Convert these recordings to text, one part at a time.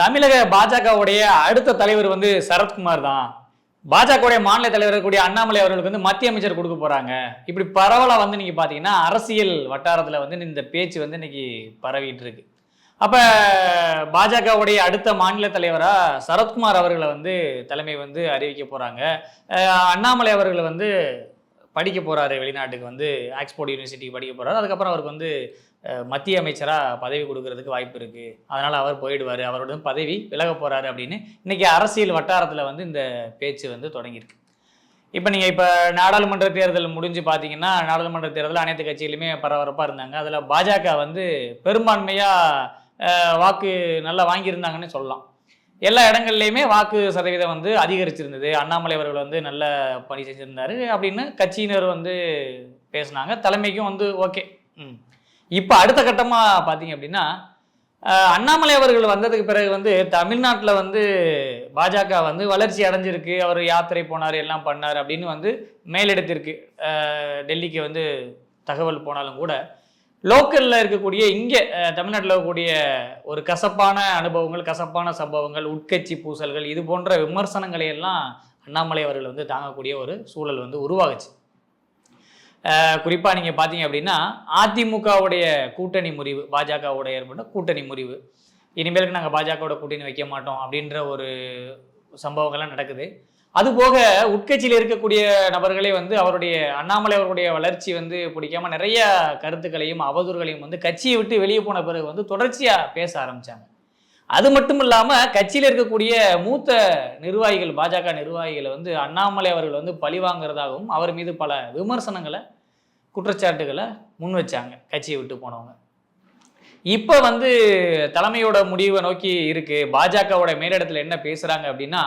தமிழக பாஜகவுடைய அடுத்த தலைவர் வந்து சரத்குமார் தான். பாஜகவுடைய மாநில தலைவர் கூடிய அண்ணாமலை அவர்களுக்கு வந்து மத்திய அமைச்சர் கொடுக்க போறாங்க. இப்படி பரவலா வந்து நீங்க பாத்தீங்கன்னா அரசியல் வட்டாரத்துல வந்து இந்த பேச்சு வந்து இன்னைக்கு பரவிட்டு இருக்கு. அப்ப பாஜகவுடைய அடுத்த மாநில தலைவரா சரத்குமார் அவர்களை வந்து தலைமை வந்து அறிவிக்க போறாங்க. அண்ணாமலை அவர்களை வந்து படிக்க போறாரு, வெளிநாட்டுக்கு வந்து ஆக்ஸ்போர்ட் யூனிவர்சிட்டிக்கு படிக்க போறாரு. அதுக்கப்புறம் அவருக்கு வந்து மத்திய அமைச்சராக பதவி கொடுக்கறதுக்கு வாய்ப்பு இருக்கு, அதனால அவர் போயிடுவார், அவரோட பதவி விலக போறாரு அப்படின்னு இன்னைக்கு அரசியல் வட்டாரத்தில் வந்து இந்த பேச்சு வந்து தொடங்கியிருக்கு. இப்போ நீங்கள் இப்போ நாடாளுமன்ற தேர்தல் முடிஞ்சு பார்த்தீங்கன்னா, நாடாளுமன்ற தேர்தலில் அனைத்து கட்சியிலுமே பரபரப்பாக இருந்தாங்க. அதில் பாஜக வந்து பெரும்பான்மையாக வாக்கு நல்லா வாங்கியிருந்தாங்கன்னு சொல்லலாம். எல்லா இடங்கள்லையுமே வாக்கு சதவீதம் வந்து அதிகரிச்சிருந்தது. அண்ணாமலை அவர்கள் வந்து நல்ல பணி செஞ்சிருந்தாரு அப்படின்னு கட்சியினர் வந்து பேசினாங்க. தலைமைக்கும் வந்து ஓகே. இப்போ அடுத்த கட்டமாக பார்த்தீங்க அப்படின்னா, அண்ணாமலை அவர்கள் வந்ததுக்கு பிறகு வந்து தமிழ்நாட்டில் வந்து பாஜக வந்து வளர்ச்சி அடைஞ்சிருக்கு, அவர் யாத்திரை போனார், எல்லாம் பண்ணார் அப்படின்னு வந்து மேலிடத்திற்கு டெல்லிக்கு வந்து தகவல் போனாலும் கூட, லோக்கலில் இருக்கக்கூடிய இங்கே தமிழ்நாட்டில் இருக்கக்கூடிய ஒரு கசப்பான அனுபவங்கள், கசப்பான சம்பவங்கள், உட்கட்சி பூசல்கள், இது போன்ற விமர்சனங்களை எல்லாம் அண்ணாமலை அவர்கள் வந்து தாங்கக்கூடிய ஒரு சூழல் வந்து உருவாகுச்சு. குறிப்பாக நீங்கள் பார்த்தீங்க அப்படின்னா, அதிமுகவுடைய கூட்டணி முறிவு, பாஜகவோட ஏற்பட்ட கூட்டணி முறிவு, இனிமேலுக்கு நாங்கள் பாஜகவோட கூட்டணி வைக்க மாட்டோம் அப்படின்ற ஒரு சம்பவங்கள்லாம் நடக்குது. அதுபோக உட்கட்சியில் இருக்கக்கூடிய நபர்களே வந்து அவருடைய அண்ணாமலை அவருடைய வளர்ச்சி வந்து பிடிக்காம நிறைய கருத்துக்களையும் அவதூறுகளையும் வந்து கட்சியை விட்டு வெளியே போன பிறகு வந்து தொடர்ச்சியாக பேச ஆரம்பித்தாங்க. அது மட்டும் இல்லாமல் கட்சியில் இருக்கக்கூடிய மூத்த நிர்வாகிகள், பாஜக நிர்வாகிகளை வந்து அண்ணாமலை அவர்கள் வந்து பழி வாங்குறதாகவும் அவர் மீது பல விமர்சனங்களை, குற்றச்சாட்டுகளை முன் வச்சாங்க கட்சியை விட்டு போனவங்க. இப்போ வந்து தலைமையோட முடிவை நோக்கி இருக்கு. பாஜகவோட மேலிடத்தில் என்ன பேசுகிறாங்க அப்படின்னா,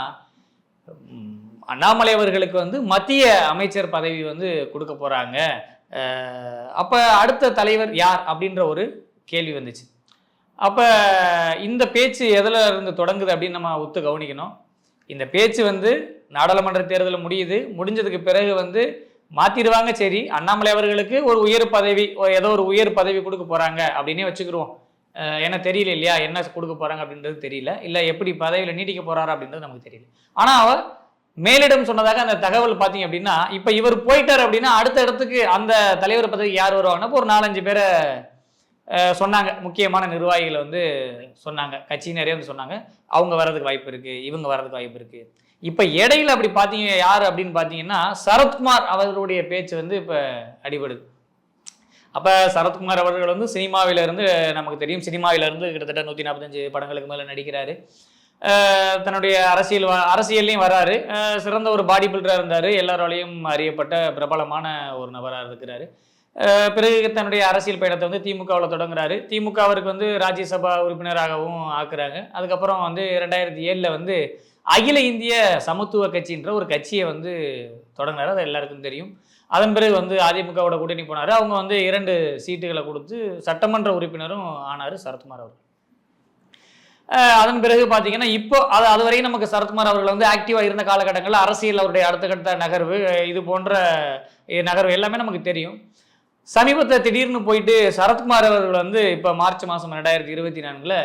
அண்ணாமலை அவர்களுக்கு வந்து மத்திய அமைச்சர் பதவி வந்து கொடுக்க போகிறாங்க. அப்போ அடுத்த தலைவர் யார் அப்படின்ற ஒரு கேள்வி வந்துச்சு. அப்போ இந்த பேச்சு எதில் இருந்து தொடங்குது அப்படின்னு நம்ம ஒத்து கவனிக்கணும். இந்த பேச்சு வந்து நாடாளுமன்ற தேர்தல் முடிஞ்சதுக்கு பிறகு வந்து மாற்றிடுவாங்க. சரி, அண்ணாமலை அவர்களுக்கு ஒரு உயர் பதவி, ஏதோ ஒரு உயர் பதவி கொடுக்க போகிறாங்க அப்படின்னே வச்சுக்கிடுவோம். ஏன்னா தெரியல இல்லையா, என்ன கொடுக்க போகிறாங்க அப்படின்றது தெரியல, இல்லை எப்படி பதவியில் நீட்டிக்க போகிறாரா அப்படின்றது நமக்கு தெரியல. ஆனால் அவர் மேலிடம் சொன்னதாக அந்த தகவல் பார்த்தீங்க அப்படின்னா, இப்போ இவர் போயிட்டார் அப்படின்னா அடுத்த இடத்துக்கு அந்த தலைவர் பதவிக்கு யார் வருவாங்கன்னா ஒரு 4-5 பேரை சொன்னாங்க. முக்கியமான நிர்வாகிகளை வந்து சொன்னாங்க, கட்சியினரே வந்து சொன்னாங்க, அவங்க வர்றதுக்கு வாய்ப்பு இருக்குது, இவங்க வர்றதுக்கு வாய்ப்பு இருக்குது. இப்போ இடையில அப்படி பார்த்தீங்க யார் அப்படின்னு பார்த்தீங்கன்னா, சரத்குமார் அவர்களுடைய பேச்சு வந்து இப்போ அடிபடுது. அப்போ சரத்குமார் அவர்கள் வந்து சினிமாவிலிருந்து நமக்கு தெரியும், சினிமாவிலிருந்து கிட்டத்தட்ட 145 படங்களுக்கு மேலே நடிக்கிறாரு. தன்னுடைய அரசியல்லையும் வராரு. சிறந்த ஒரு பாடி பில்டராக இருந்தார், எல்லாராலையும் அறியப்பட்ட பிரபலமான ஒரு நபராக இருக்கிறாரு. பிறகு தன்னுடைய அரசியல் பயணத்தை வந்து திமுகவில் தொடங்குறாரு. திமுக அவருக்கு வந்து ராஜ்யசபா உறுப்பினராகவும் ஆக்குறாங்க. அதுக்கப்புறம் வந்து 2007 வந்து அகில இந்திய சமத்துவ கட்சின்ற ஒரு கட்சியை வந்து தொடங்கினார், அது எல்லாருக்கும் தெரியும். அதன் பிறகு வந்து அதிமுகவோட கூட்டணி போனார். அவங்க வந்து 2 சீட்டுகளை கொடுத்து சட்டமன்ற உறுப்பினரும் ஆனார் சரத்குமார் அவர். அதன் பிறகு பார்த்தீங்கன்னா இப்போ அது வரைக்கும் நமக்கு சரத்குமார் அவர்கள் வந்து ஆக்டிவாக இருந்த காலகட்டங்களில் அரசியல் அவருடைய அடுத்த கட்ட நகர்வு, இது போன்ற நகர்வு எல்லாமே நமக்கு தெரியும். சமீபத்தில் திடீர்னு போயிட்டு சரத்குமார் அவர்கள் வந்து இப்போ மார்ச் மாதம் 2024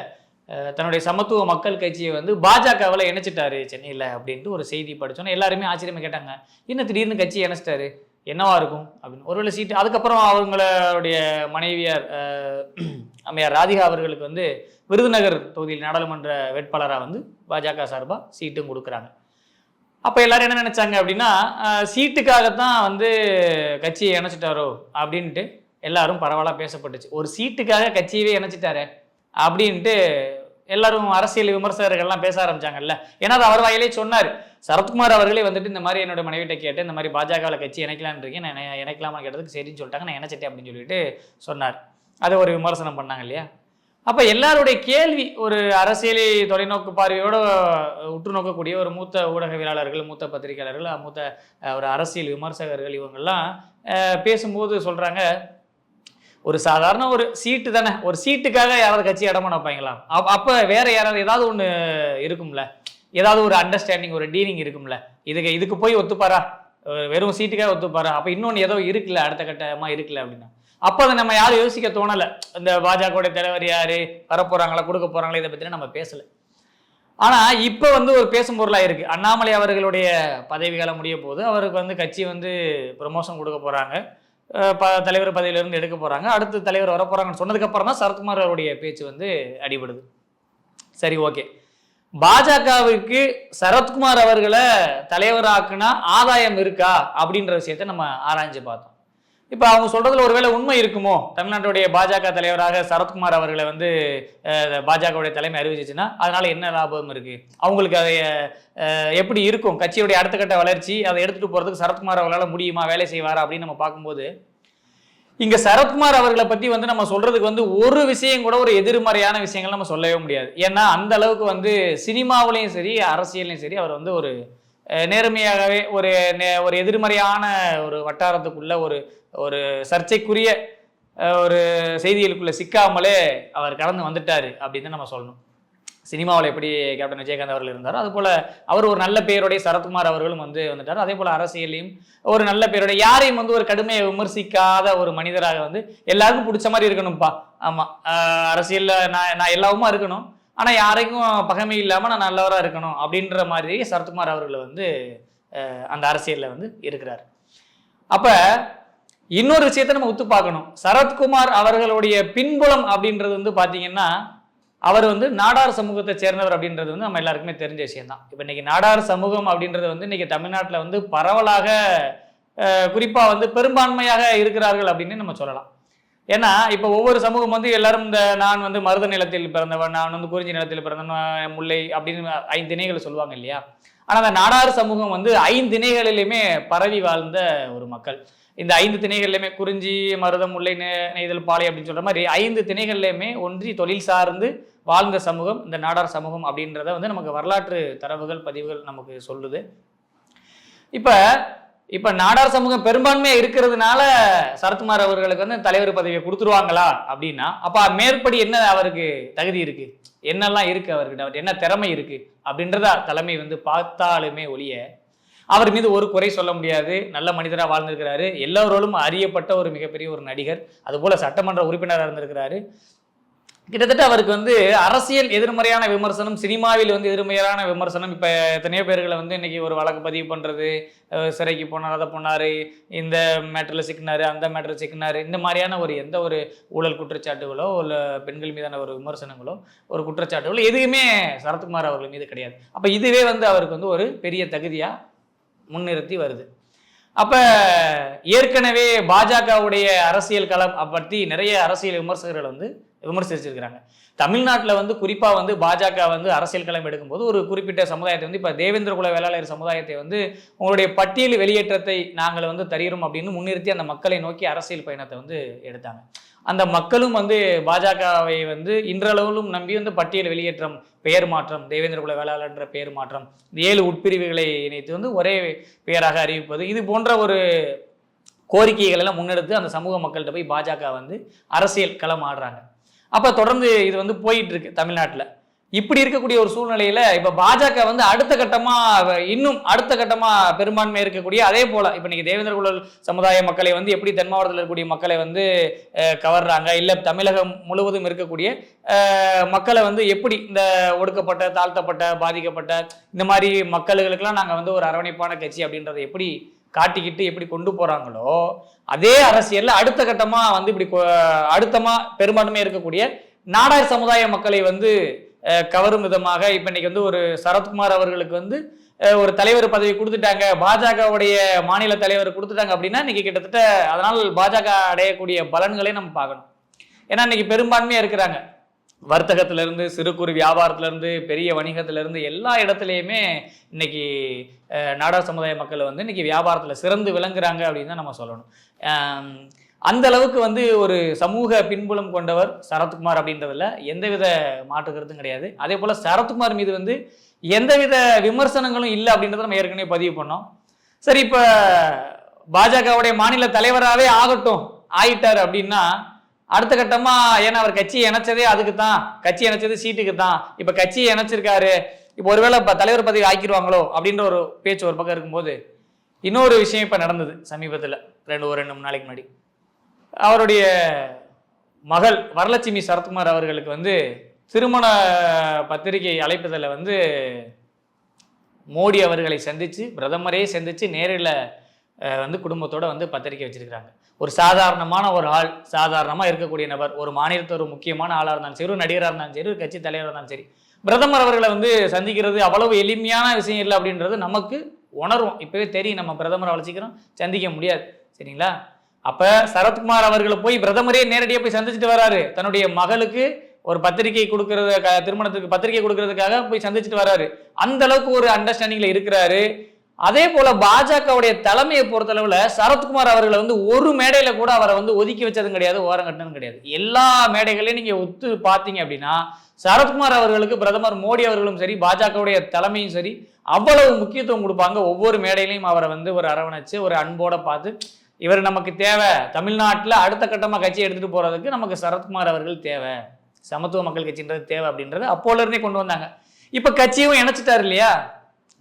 தன்னுடைய சமத்துவ மக்கள் கட்சியை வந்து பாஜகவில் இணைச்சிட்டாரு சென்னையில் அப்படின்ட்டு ஒரு செய்தி படித்தோன்னே எல்லாருமே ஆச்சரியமாக கேட்டாங்க, என்ன திடீர்னு கட்சி இணைச்சிட்டாரு, என்னவா இருக்கும் அப்படின்னு. ஒருவேளை சீட்டு, அதுக்கப்புறம் அவங்களுடைய மனைவியார் அம்மையார் ராதிகா அவர்களுக்கு வந்து விருதுநகர் தொகுதியில் நாடாளுமன்ற வேட்பாளராக வந்து பாஜக சார்பாக சீட்டும் கொடுக்குறாங்க. அப்போ எல்லாரும் என்ன நினைச்சாங்க அப்படின்னா, சீட்டுக்காகத்தான் வந்து கட்சியை இணைச்சிட்டாரோ அப்படின்ட்டு எல்லாரும் பரவலாக பேசப்பட்டுச்சு. ஒரு சீட்டுக்காக கட்சியவே இணைச்சிட்டாரு அப்படின்ட்டு எல்லாரும் அரசியல் விமர்சகர்கள்லாம் பேச ஆரம்பிச்சாங்கல்ல. ஏன்னா அது அவர் வாயிலே சொன்னார். சரத்குமார் அவர்களே வந்துட்டு இந்த மாதிரி என்னோட மனைவிட்ட கேட்டு இந்த மாதிரி பாஜகவில் கட்சி இணைக்கலான்னு இருக்கேன், நான் இணைக்கலாமா கேட்டதுக்கு சரின்னு சொல்லிட்டாங்க, நான் இணைச்சிட்டேன் அப்படின்னு சொல்லிட்டு சொன்னார். அதை ஒரு விமர்சனம் பண்ணாங்க இல்லையா. அப்போ எல்லாருடைய கேள்வி, ஒரு அரசியலை தொலைநோக்கு பார்வையோடு உற்று நோக்கக்கூடிய ஒரு மூத்த ஊடகவியலாளர்கள், மூத்த பத்திரிகையாளர்கள், மூத்த ஒரு அரசியல் விமர்சகர்கள், இவங்கெல்லாம் பேசும்போது சொல்கிறாங்க, ஒரு சாதாரண ஒரு சீட்டு தானே, ஒரு சீட்டுக்காக யாராவது கட்சி இடமான வைப்பாங்களா? அப்போ வேற யாராவது ஏதாவது ஒன்று இருக்கும்ல, ஏதாவது ஒரு அண்டர்ஸ்டாண்டிங், ஒரு டீலிங் இருக்கும்ல. இதுக்கு போய் ஒத்துப்பாரா, வெறும் சீட்டுக்காக ஒத்துப்பாரா? அப்போ இன்னொன்று ஏதோ இருக்குல்ல, அடுத்த கட்டமாக இருக்குல்ல அப்படின்னா அப்போ அதை நம்ம யாரும் யோசிக்க தோணலை. இந்த பாஜகவுடைய தலைவர் யார், வரப்போகிறாங்களா, கொடுக்க போகிறாங்களா, இதை பற்றினா நம்ம பேசலை. ஆனா இப்ப வந்து ஒரு பேசும் பொருளா இருக்கு. அண்ணாமலை அவர்களுடைய பதவி காலம் முடிய போது அவருக்கு வந்து கட்சி வந்து ப்ரமோஷன் கொடுக்க போறாங்க, தலைவர் பதவியிலிருந்து எடுக்க போறாங்க, அடுத்து தலைவர் வர போறாங்கன்னு சொன்னதுக்கு அப்புறம் தான் சரத்குமார் அவருடைய பேச்சு வந்து அடிபடுது. சரி, ஓகே. பாஜகவுக்கு சரத்குமார் அவர்களை தலைவராக்குனா ஆதாயம் இருக்கா அப்படின்ற விஷயத்த நம்ம ஆராய்ஞ்சு பார்த்தோம். இப்ப அவங்க சொல்றதுல ஒருவேளை உண்மை இருக்குமோ, தமிழ்நாட்டுடைய பாஜக தலைவராக சரத்குமார் அவர்களை வந்து பாஜகவுடைய தலைமை அறிவிச்சுன்னா அதனால என்ன லாபம் இருக்கு, அவங்களுக்கு அதை எப்படி இருக்கும், கட்சியுடைய அடுத்த கட்ட வளர்ச்சி அதை எடுத்துட்டு போறதுக்கு சரத்குமார் அவர்களால் முடியுமா, வேலை செய்வாரா அப்படின்னு நம்ம பார்க்கும்போது இங்க சரத்குமார் அவர்களை பத்தி வந்து நம்ம சொல்றதுக்கு வந்து ஒரு விஷயம் கூட ஒரு எதிர்மறையான விஷயங்கள் நம்ம சொல்லவே முடியாது. ஏன்னா அந்த அளவுக்கு வந்து சினிமாவிலையும் சரி அரசியலையும் சரி அவர் வந்து ஒரு நேர்மையாகவே ஒரு எதிர்மறையான ஒரு வட்டாரத்துக்குள்ள ஒரு ஒரு சர்ச்சைக்குரிய ஒரு செய்திகளுக்குள்ள சிக்காமலே அவர் கடந்து வந்துட்டாரு அப்படின்னு நம்ம சொல்லணும். சினிமாவில் எப்படி கேப்டன் விஜயகாந்த் அவர்கள் இருந்தாரோ அது போல அவர் ஒரு நல்ல பேருடைய சரத்குமார் அவர்களும் வந்து வந்துட்டார். அதே போல அரசியலையும் ஒரு நல்ல பேருடைய, யாரையும் வந்து ஒரு கடுமையை விமர்சிக்காத ஒரு மனிதராக வந்து எல்லாருக்கும் பிடிச்ச மாதிரி இருக்கணும்ப்பா. ஆமா, அரசியல்ல நான் எல்லாவுமா இருக்கணும், ஆனா யாரைக்கும் பகைமை இல்லாம நான் நல்லவராக இருக்கணும் அப்படின்ற மாதிரி சரத்குமார் அவர்கள் வந்து அந்த அரசியல்ல வந்து இருக்கிறார். அப்ப இன்னொரு விஷயத்த நம்ம ஒத்து பார்க்கணும். சரத்குமார் அவர்களுடைய பின்புலம் அப்படின்றது வந்து பாத்தீங்கன்னா அவர் வந்து நாடார் சமூகத்தை சேர்ந்தவர் அப்படின்றது வந்து நம்ம எல்லாருக்குமே தெரிஞ்ச விஷயம் தான். இப்போ இன்னைக்கு நாடார் சமூகம் அப்படின்றது வந்து இன்னைக்கு தமிழ்நாட்டில் வந்து பரவலாக குறிப்பா வந்து பெரும்பான்மையாக இருக்கிறார்கள் அப்படின்னு நம்ம சொல்லலாம். ஏன்னா இப்போ ஒவ்வொரு சமூகம் வந்து எல்லாரும் இந்த நான் வந்து மருத நிலத்தில் பிறந்தவன், நான் வந்து குறிஞ்சி நிலத்தில் பிறந்தவன், முல்லை அப்படின்னு 5 திணைகளை சொல்லுவாங்க இல்லையா. ஆனால் அந்த நாடார் சமூகம் வந்து 5 திணைகளிலுமே பரவி வாழ்ந்த ஒரு மக்கள். இந்த 5 திணைகள்லையுமே குறிஞ்சி, மருதம், முல்லை, நெய்தல், பாலை அப்படின்னு சொல்ற மாதிரி 5 திணைகள்லையுமே ஒன்றி தொழில் சார்ந்து வாழ்ந்த சமூகம் இந்த நாடார் சமூகம் அப்படின்றத வந்து நமக்கு வரலாற்று தரவுகள் பதிவுகள் நமக்கு சொல்லுது. இப்ப நாடார் சமூகம் பெரும்பான்மையா இருக்கிறதுனால சரத்குமார் அவர்களுக்கு வந்து தலைவர் பதவியை கொடுத்துருவாங்களா அப்படின்னா, அப்ப மேற்படி என்ன அவருக்கு தகுதி இருக்கு, என்னெல்லாம் இருக்கு அவருக்கு, என்ன திறமை இருக்கு அப்படின்றத தலைமை வந்து பார்த்தாலுமே ஒழிய அவர் மீது ஒரு குறை சொல்ல முடியாது. நல்ல மனிதராக வாழ்ந்திருக்கிறாரு, எல்லோரோடும் அறியப்பட்ட ஒரு மிகப்பெரிய ஒரு நடிகர், அதுபோல சட்டமன்ற உறுப்பினராக இருந்திருக்கிறாரு. கிட்டத்தட்ட அவருக்கு வந்து அரசியல் எதிர்மறையான விமர்சனம், சினிமாவில் வந்து எதிர்மறையான விமர்சனம், இப்போ எத்தனையோ பேர்களை வந்து இன்னைக்கு ஒரு வழக்கு பதிவு பண்ணுறது, சிறைக்கு போனார், அதை போனார், இந்த மேட்டரில் சிக்கினார், அந்த மேட்டரில் சிக்கினார், இந்த மாதிரியான ஒரு எந்த ஒரு ஊழல் குற்றச்சாட்டுகளோ இல்லை பெண்கள் மீதான ஒரு விமர்சனங்களோ ஒரு குற்றச்சாட்டுகளோ எதுவுமே சரத்குமார் அவர்கள் மீது கிடையாது. அப்போ இதுவே வந்து அவருக்கு வந்து ஒரு பெரிய தகுதியாக முன்னிறுத்தி வருது. அப்ப ஏற்கனவே பாஜகவுடைய அரசியல் களம் பற்றி நிறைய அரசியல் விமர்சகர்கள் வந்து விமர்சிச்சிருக்கிறாங்க. தமிழ்நாட்டில் வந்து குறிப்பா வந்து பாஜக வந்து அரசியல் களம் எடுக்கும்போது ஒரு குறிப்பிட்ட சமுதாயத்தை வந்து இப்ப தேவேந்திர குல வேளாளர் சமுதாயத்தை வந்து உங்களுடைய பட்டியல் வெளியேற்றத்தை நாங்கள் வந்து தருகிறோம் அப்படின்னு முன்னிறுத்தி அந்த மக்களை நோக்கி அரசியல் பயணத்தை வந்து எடுத்தாங்க. அந்த மக்களும் வந்து பாஜகவை வந்து இன்றளவிலும் நம்பி வந்து பட்டியல் வெளியேற்றம், பெயர் மாற்றம், தேவேந்திர குல வேளாளர் என்ற பெயர் மாற்றம், 7 உட்பிரிவுகளை இணைத்து வந்து ஒரே பெயராக அறிவிப்பது, இது போன்ற ஒரு கோரிக்கைகள் எல்லாம் முன்னெடுத்து அந்த சமூக மக்கள்கிட்ட போய் பாஜக வந்து அரசியல் களம் ஆடுறாங்க. அப்ப தொடர்ந்து இது வந்து போயிட்டு இருக்கு தமிழ்நாட்டில். இப்படி இருக்கக்கூடிய ஒரு சூழ்நிலையில இப்ப பாஜக வந்து இன்னும் அடுத்த கட்டமா பெரும்பான்மை இருக்கக்கூடிய, அதே போல இப்ப இன்னைக்கு தேவேந்திர குல சமுதாய மக்களை வந்து எப்படி தென் மாவட்டத்தில் இருக்கக்கூடிய மக்களை வந்து கவர்றாங்க, இல்ல தமிழகம் முழுவதும் இருக்கக்கூடிய மக்களை வந்து எப்படி இந்த ஒடுக்கப்பட்ட, தாழ்த்தப்பட்ட, பாதிக்கப்பட்ட இந்த மாதிரி மக்களுக்கெல்லாம் நாங்க வந்து ஒரு அரவணைப்பான கட்சி அப்படின்றத எப்படி காட்டிக்கிட்டு எப்படி கொண்டு போறாங்களோ, அதே அரசியல்ல அடுத்த கட்டமா வந்து இப்படி அடுத்தமா பெரும்பான்மையா இருக்கக்கூடிய நாடார் சமுதாய மக்களை வந்து கவரும் விதமாக இப்ப இன்னைக்கு வந்து ஒரு சரத்குமார் அவர்களுக்கு வந்து ஒரு தலைவர் பதவி கொடுத்துட்டாங்க, பாஜகவுடைய மாநில தலைவர் கொடுத்துட்டாங்க அப்படின்னா இன்னைக்கு கிட்டத்தட்ட அதனால் பாஜக அடையக்கூடிய பலன்களை நம்ம பார்க்கணும். ஏன்னா இன்னைக்கு பெரும்பான்மையா இருக்கிறாங்க, வர்த்தகத்துல இருந்து, சிறு குறு வியாபாரத்துல இருந்து, பெரிய வணிகத்துல இருந்து எல்லா இடத்துலையுமே இன்னைக்கு நாடார் சமுதாய மக்கள் வந்து இன்னைக்கு வியாபாரத்துல சிறந்து விளங்குறாங்க அப்படின்னு தான் நம்ம சொல்லணும். அந்த அளவுக்கு வந்து ஒரு சமூக பின்புலம் கொண்டவர் சரத்குமார் அப்படின்றதுல எந்தவித மாற்று கருத்தும் கிடையாது. அதே போல சரத்குமார் மீது வந்து எந்தவித விமர்சனங்களும் இல்லை அப்படின்றத நம்ம ஏற்கனவே பதிவு பண்ணோம். சரி, இப்ப பாஜகவுடைய மாநில தலைவராகவே ஆயிட்டார் அப்படின்னா அடுத்த கட்டமா, ஏன்னா அவர் கட்சியை இணைச்சதே அதுக்கு தான், கட்சி இணைச்சது சீட்டுக்கு தான், இப்ப கட்சியை இணைச்சிருக்காரு, இப்போ ஒருவேளை தலைவர் பதவி ஆக்கிடுவாங்களோ அப்படின்ற ஒரு பேச்சு ஒரு பக்கம் இருக்கும்போது இன்னொரு விஷயம் இப்ப நடந்தது சமீபத்தில், 2-3 நாளைக்கு முன்னாடி. அவருடைய மகள் வரலட்சுமி சரத்குமார் அவர்களுக்கு வந்து திருமண பத்திரிகை அழைப்புதலை வந்து மோடி அவர்களை சந்தித்து பிரதமரே சந்தித்து நேரில் வந்து குடும்பத்தோடு வந்து பத்திரிக்கை வச்சிருக்கிறாங்க. ஒரு சாதாரணமான ஒரு ஆள், சாதாரணமாக இருக்கக்கூடிய நபர், ஒரு மாநிலத்தில் ஒரு முக்கியமான ஆளாக இருந்தாலும் சரி, ஒரு நடிகராக இருந்தாலும் சரி, ஒரு கட்சி தலைவராக இருந்தாலும் சரி, பிரதமர் அவர்களை வந்து சந்திக்கிறது அவ்வளவு எளிமையான விஷயம் இல்லை அப்படின்றது நமக்கு உணர்வோம். இப்போவே தெரியும், நம்ம பிரதமரை அழைச்சிக்கிறோம், சந்திக்க முடியாது. சரிங்களா? அப்போ சரத்குமார் அவர்களை போய் பிரதமரே நேரடியாக போய் சந்திச்சுட்டு வராரு. தன்னுடைய மகளுக்கு ஒரு பத்திரிகை கொடுக்கறது, திருமணத்துக்கு பத்திரிகை கொடுக்கறதுக்காக போய் சந்திச்சுட்டு வராரு. அந்த அளவுக்கு ஒரு அண்டர்ஸ்டாண்டிங்ல இருக்கிறாரு. அதே போல பாஜகவுடைய தலைமையை பொறுத்தளவுல சரத்குமார் அவர்களை வந்து ஒரு மேடையில கூட அவரை வந்து ஒதுக்கி வச்சதும் கிடையாது, ஓரம் கட்டினதும் கிடையாது. எல்லா மேடைகளையும் நீங்க ஒத்து பார்த்தீங்க அப்படின்னா சரத்குமார் அவர்களுக்கு பிரதமர் மோடி அவர்களும் சரி, பாஜகவுடைய தலைமையும் சரி அவ்வளவு முக்கியத்துவம் கொடுப்பாங்க. ஒவ்வொரு மேடையிலையும் அவரை வந்து ஒரு அரவணைச்சு ஒரு அன்போட பார்த்து, இவர் நமக்கு தேவை, தமிழ்நாட்டில் அடுத்த கட்டமாக கட்சி எடுத்துட்டு போறதுக்கு நமக்கு சரத்குமார் அவர்கள் தேவை, சமத்துவ மக்கள் கட்சின்றது தேவை அப்படின்றது அப்போல இருந்தே கொண்டு வந்தாங்க. இப்ப கட்சியும் இணைச்சிட்டாரு இல்லையா?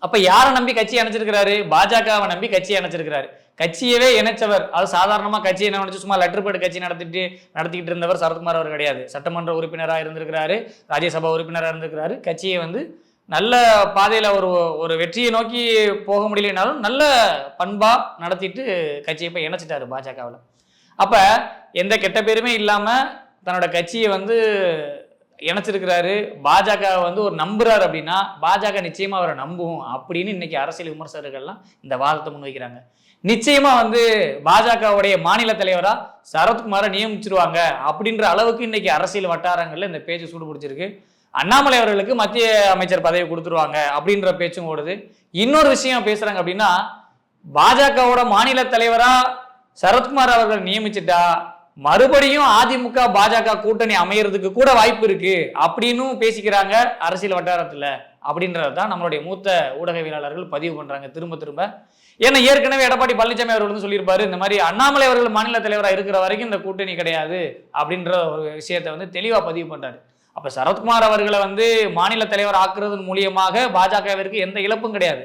அப்ப யாரை நம்பி கட்சி இணைச்சிருக்கிறாரு? பாஜகவை நம்பி கட்சி இணைச்சிருக்கிறாரு. கட்சியவே இணைச்சவர், அது சாதாரணமா கட்சியை நினைச்சு சும்மா லெட்டர் பேட் கட்சி நடத்திக்கிட்டு இருந்தவர் சரத்குமார் அவர் கிடையாது. சட்டமன்ற உறுப்பினராக இருந்திருக்கிறாரு, ராஜ்யசபா உறுப்பினராக இருந்திருக்கிறாரு. கட்சியை வந்து நல்ல பாதையில ஒரு வெற்றியை நோக்கி போக முடியலனாலும் நல்ல பண்பா நடத்திட்டு கட்சியை போய் இணைச்சிட்டாரு பாஜகவில். அப்ப எந்த கெட்ட பேருமே இல்லாம தன்னோட கட்சியை வந்து இணைச்சிருக்கிறாரு. பாஜக வந்து ஒரு நம்புறாரு அப்படின்னா பாஜக நிச்சயமா அவரை நம்பும் அப்படின்னு இன்னைக்கு அரசியல் விமர்சகர்கள்லாம் இந்த வாதத்தை முன்வைக்கிறாங்க. நிச்சயமா வந்து பாஜகவுடைய மாநில தலைவரா சரத்குமாரை நியமிச்சிருவாங்க அப்படின்ற அளவுக்கு இன்னைக்கு அரசியல் வட்டாரங்கள்ல இந்த பேச்சு சூடு பிடிச்சிருக்கு. அண்ணாமலை அவர்களுக்கு மத்திய அமைச்சர் பதவி கொடுத்துருவாங்க அப்படின்ற பேச்சும் ஓடுது. இன்னொரு விஷயம் பேசுறாங்க அப்படின்னா, பாஜகவோட மாநில தலைவரா சரத்குமார் அவர்கள் நியமிச்சுட்டா மறுபடியும் அதிமுக பாஜக கூட்டணி அமையறதுக்கு கூட வாய்ப்பு இருக்கு அப்படின்னு பேசிக்கிறாங்க அரசியல் வட்டாரத்துல. அப்படின்றதான் நம்மளுடைய மூத்த ஊடகவியலாளர்கள் பதிவு பண்றாங்க திரும்ப திரும்ப. ஏன்னா ஏற்கனவே எடப்பாடி பழனிசாமி அவர்கள் வந்து சொல்லியிருப்பாரு, இந்த மாதிரி அண்ணாமலை அவர்கள் மாநில தலைவராக இருக்கிற வரைக்கும் இந்த கூட்டணி கிடையாது அப்படின்ற ஒரு விஷயத்தை வந்து தெளிவா பதிவு பண்றாரு. அப்ப சரத்குமார் அவர்களை வந்து மாநில தலைவர் ஆக்குறதன் மூலியமாக பாஜகவிற்கு எந்த இழப்பும் கிடையாது.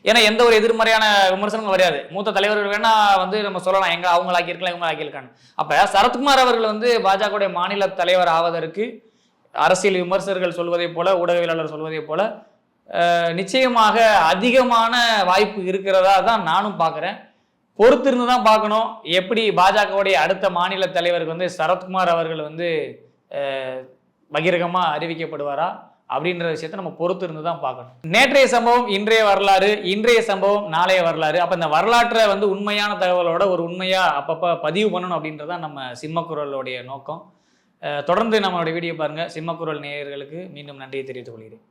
ஏன்னா எந்த ஒரு எதிர்மறையான விமர்சனங்கள் வராது. மூத்த தலைவர்கள் வேணா வந்து நம்ம சொல்லலாம், எங்க அவங்க ஆக்கியிருக்கலாம் இவங்க ஆக்கியிருக்காங்க. அப்ப சரத்குமார் அவர்கள் வந்து பாஜகவுடைய மாநில தலைவர் ஆவதற்கு அரசியல் விமர்சகர்கள் சொல்வதை போல, ஊடகவியலாளர் சொல்வதை போல நிச்சயமாக அதிகமான வாய்ப்பு இருக்கிறதா தான் நானும் பார்க்குறேன். பொறுத்திருந்து தான் பார்க்கணும் எப்படி பாஜகவுடைய அடுத்த மாநில தலைவருக்கு வந்து சரத்குமார் அவர்கள் வந்து பகிரங்கமாக அறிவிக்கப்படுவாரா அப்படின்ற விஷயத்தை நம்ம பொறுத்து இருந்து தான் பார்க்கணும். நேற்றைய சம்பவம் இன்றைய வரலாறு, இன்றைய சம்பவம் நாளைய வரலாறு. அப்போ இந்த வரலாற்றை வந்து உண்மையான தகவலோட ஒரு உண்மையாக அப்பப்போ பதிவு பண்ணணும் அப்படின்றதான் நம்ம சிம்மக்குரலுடைய நோக்கம். தொடர்ந்து நம்மளுடைய வீடியோ பாருங்கள். சிம்மக்குரல் நேயர்களுக்கு மீண்டும் நன்றியை தெரிவித்துக் கொள்கிறேன்.